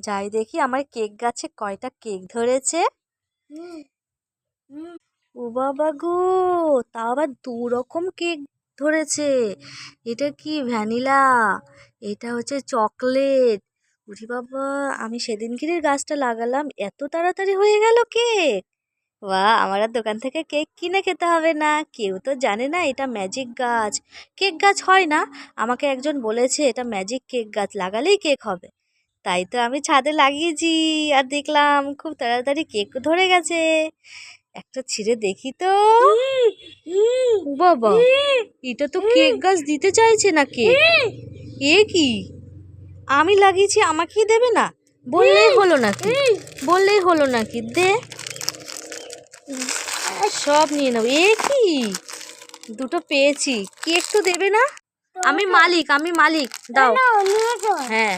যাই দেখি আমার কেক গাছে কয়টা কেক ধরেছে। ও বাবা গো, তা আবার 2 রকম কেক ধরেছে। এটা কি ভ্যানিলা, এটা হচ্ছে চকলেট। ওরে বাবা, আমি সেদিনকেরই গাছটা লাগালাম, এত তাড়াতাড়ি হয়ে গেল কেক। বাহ, আমার আর দোকান থেকে কেক কিনে খেতে হবে না। কেউ তো জানে না এটা ম্যাজিক গাছ, কেক গাছ হয় না। আমাকে একজন বলেছে এটা ম্যাজিক কেক গাছ, লাগালেই কেক হবে। তাই তো আমি ছাদে লাগিয়েছি, আর দেখলাম খুব তাড়াতাড়ি কেক ধরে গেছে। একটা ছিঁড়ে দেখি তো। ও বাবা, এটা তো কেক গাছ দিতে চাইছে না কেক। এ কি, আমি লাগিয়েছি আমাকেই দেবে না? বললেই হলো নাকি, বললেই হলো নাকি? দে, সব নিয়ে নেবো। এ কি, 2টো পেয়েছি, কেক তো দেবে না? আমি মালিক, আমি মালিক, দাও। হ্যাঁ।